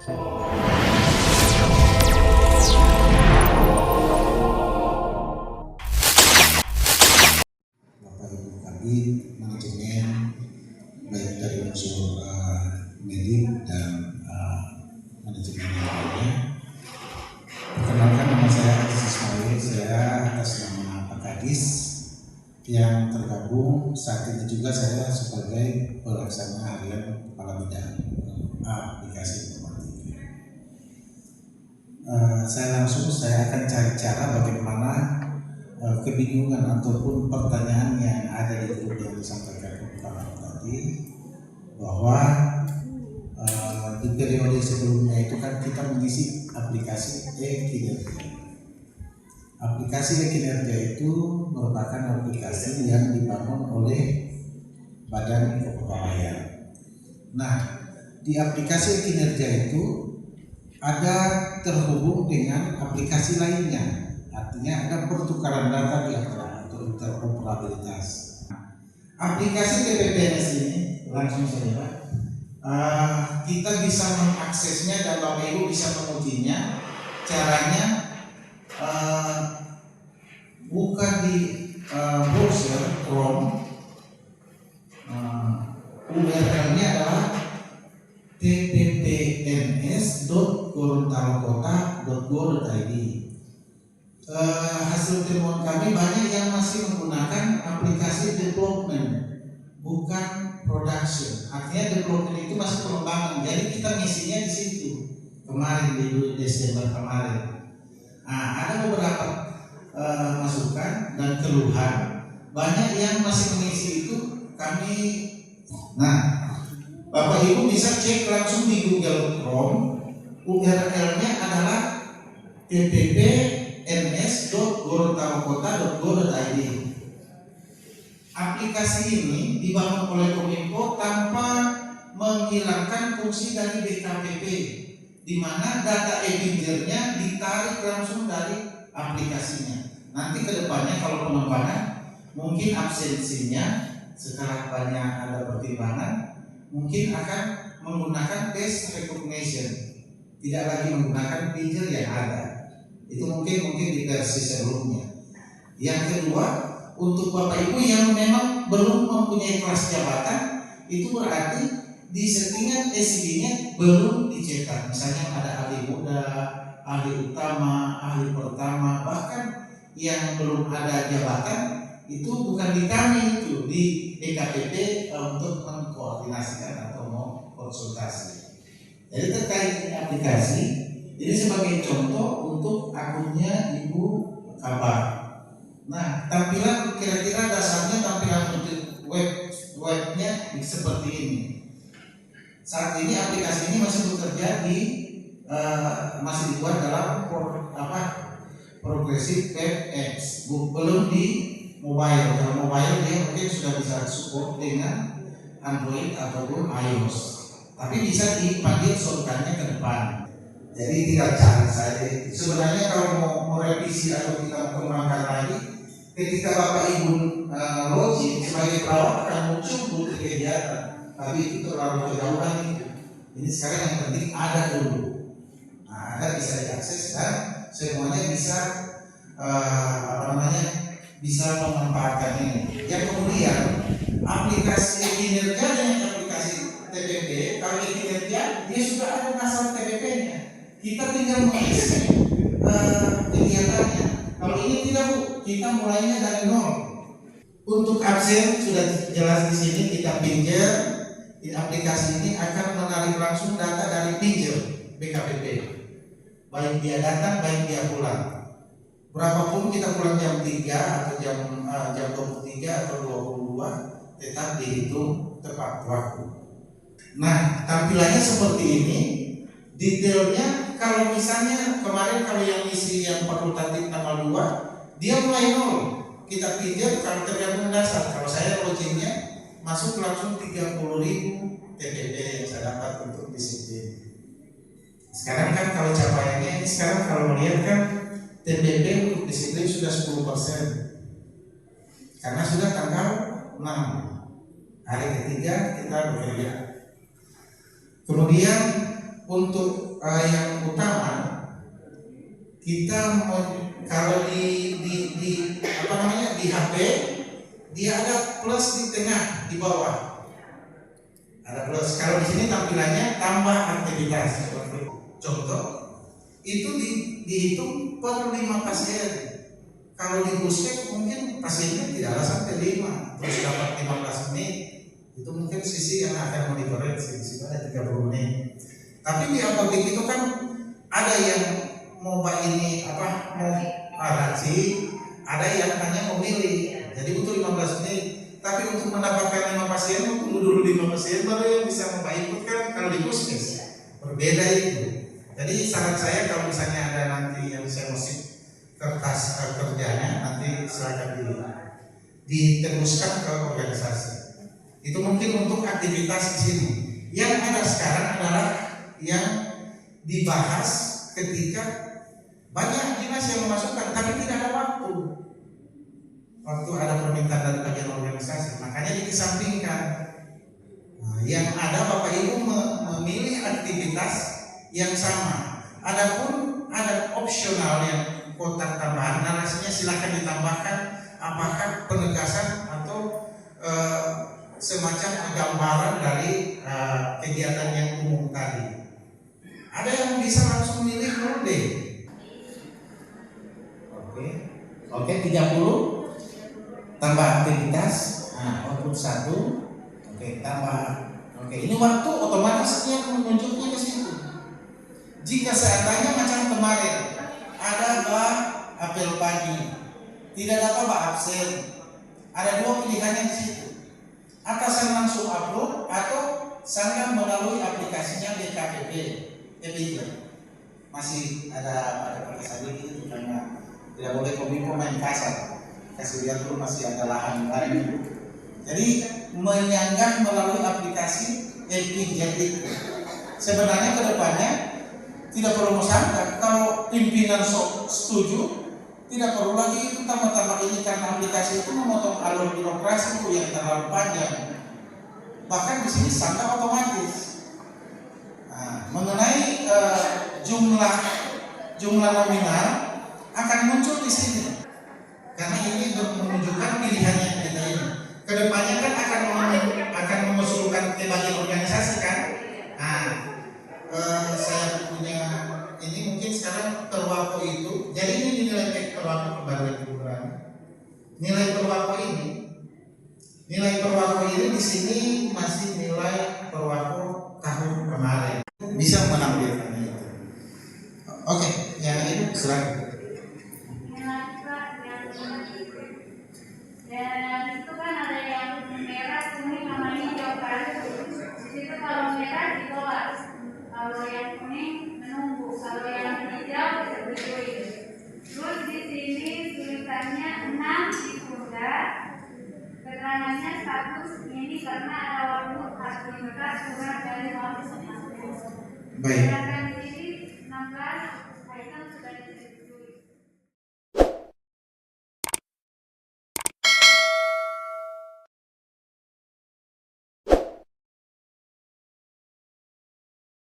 Bapak Ibu Kabin, manajemen, baik dari unsur medik dan manajemen yang lainnya. Perkenalkan, nama saya Aziz Ismail, saya atas nama Pak Kadis yang tergabung saat ini juga saya sebagai pelaksana harian kepala bidang aplikasi informatika. Saya akan cari cara bagaimana kebingungan ataupun pertanyaan yang ada di grup yang disampaikan kepada tadi, bahwa di periode sebelumnya itu kan kita mengisi aplikasi e-kinerja. Aplikasi e-kinerja itu merupakan aplikasi yang dibangun oleh Badan Kepegawaian. Nah, di aplikasi e-kinerja itu ada terhubung dengan aplikasi lainnya. Artinya ada pertukaran data di antara atau interoperabilitas. Aplikasi TPPNS ini langsung saja Pak, kita bisa mengaksesnya dan Bapak Ibu bisa mengujinya. Caranya buka di browser Chrome, URL-nya adalah ttpns.gorontalokota.go.id. Hasil temuan kami banyak yang masih menggunakan aplikasi development, bukan production. Artinya development itu masih pengembangan. Jadi kita ngisinya di situ. Kemarin di Desember kemarin, ada beberapa masukan dan keluhan. Banyak yang masih mengisi itu kami. Nah, Bapak Ibu bisa cek langsung di Google Chrome. URL-nya adalah ttpns.gorontalokota.go.id. Aplikasi ini dibangun oleh Kominfo tanpa menghilangkan fungsi dari BKPP, di mana data e-pinjernya ditarik langsung dari aplikasinya. Nanti kedepannya kalau pengembangan mungkin absensinya setelah banyak ada pertimbangan mungkin akan menggunakan face recognition, tidak lagi menggunakan pinjer yang ada. Itu mungkin di versi sebelumnya. Yang kedua, untuk Bapak Ibu yang memang belum mempunyai kelas jabatan, itu berarti di settingan SID-nya belum dicetak. Misalnya ada ahli muda, ahli utama, ahli pertama, bahkan yang belum ada jabatan itu bukan di kami, itu di DKPP untuk mengkoordinasikan atau mau konsultasi. Jadi terkait dengan aplikasi ini sebagai contoh untuk akunnya Ibu Kabar. Nah, tampilan kira-kira dasarnya tampilan untuk webnya seperti ini. Saat ini aplikasi ini masih bekerja di masih dibuat dalam Progressive Web Apps, belum di mobile. Kalau mobile dia mungkin sudah bisa support dengan Android ataupun iOS, tapi bisa dipanggil solusinya ke depan. Jadi tidak cari saja. Sebenarnya kalau mau revisi atau kita kembangkan lagi, ketika Bapak Ibu login sebagai perawat akan muncul butuh kegiatan, tapi itu terlalu kejauhan itu. Ini sekarang yang penting ada dulu. Nah, ada bisa diakses dan semuanya bisa bisa memanfaatkan ini. Yang kemudian aplikasi kinerja dengan aplikasi TPP, kalau kinerja dia sudah ada pasal TPP-nya. Kita tinggal mengisi kegiatannya. Kalau ini tidak Bu, kita mulainya dari nol. Untuk absen sudah jelas di sini, kita pinjer. Di aplikasi ini akan menarik langsung data dari pinjer BKPP. Baik dia datang, baik dia pulang. Berapapun kita pulang jam 3 atau jam 23 atau 22, tetap dihitung tepat waktu. Nah, tampilannya seperti ini. Detailnya kalau misalnya kemarin kalau yang isi yang fakultatif tanggal 2, dia mulai nol. Kita pinjam kalau tergantung dasar. Kalau saya loginnya masuk langsung 30.000 TPP yang saya dapat untuk disiplin. Sekarang kan kalau capaiannya ini sekarang kalau melihat kan TPP untuk disiplin sudah 10%. Karena sudah tanggal 6 hari ketiga kita bekerja. Kemudian untuk yang utama kita kalau di apa namanya di HP dia ada plus di tengah di bawah ada plus. Kalau di sini tampilannya tambah aktivitas. Contoh itu dihitung per 5 pasien. Kalau di puskes mungkin pasiennya tidaklah sampai 5 terus dapat 15 menit. Itu mungkin sisi yang akan monitoring di situ ada 30 menit. Tapi di apotek itu kan ada yang mau ini apa mau rajin, ada yang hanya memilih. Jadi butuh 15 menit. Tapi untuk mendapatkan 5 pasien tunggu dulu 5 pasien baru yang bisa membawa input kan kalau di puskes. Berbeda itu. Jadi saran saya kalau misalnya ada nanti yang saya musik kertas kerjanya nanti silakan diteruskan ke organisasi. Itu mungkin untuk aktivitas di sini. Yang ada sekarang adalah yang dibahas ketika banyak dinas yang memasukkan tapi tidak ada waktu ada permintaan dari bagian organisasi, makanya dikesampingkan. Nah, yang ada Bapak Ibu memilih aktivitas yang sama. Adapun ada opsional yang kotak tambahan, narasinya silakan ditambahkan apakah penegasan atau semacam gambaran dari kegiatan yang umum tadi. Ada yang bisa langsung milih mode. Oke, 30 tambah aktivitas, output 1. Oke, tambah. Oke, ini waktu otomatis dia menunjuknya ke situ. Jika seandainya macam kemarin ada apel pagi, tidak dapat absen, ada 2 pilihannya di situ. Atasan langsung upload atau saya melalui aplikasinya BKPP, masih ada perkasaan itu karena tidak boleh kominfo main kasar. Kasih lihat dulu masih ada lahan lain. Jadi menyanggah melalui aplikasi Epic itu. Sebenarnya kedepannya tidak perlu sanggah. Kalau pimpinan setuju, tidak perlu lagi itu tambah-tambah ini karena aplikasi itu memotong alur birokrasi itu yang terlalu panjang. Bahkan di sini sanggah otomatis. Nah, mengenai jumlah nominal akan muncul di sini. Karena ini menunjukkan pilihannya kita ini. Kedepannya kan akan mengusulkan ke bagian organisasi kan. Nah, saya punya ini mungkin sekarang perwako itu. Jadi ini nilai perwako baru itu nilai perwako ini di sini masih nilai perwako tahun kemarin. Bisa menampilkan itu. Oke, yang itu silakan. Dan itu kan ada yang merah, kuning, sama hijau kan. Di situ kalau merah ditolak, kalau yang kuning menunggu, kalau yang hijau disetujui. Terus di sini tulisannya 6 ditunda, keterangannya status ini karena ada waktu aktivitas kurang dari waktu. Baik. Sedangkan di sini 16 item sudah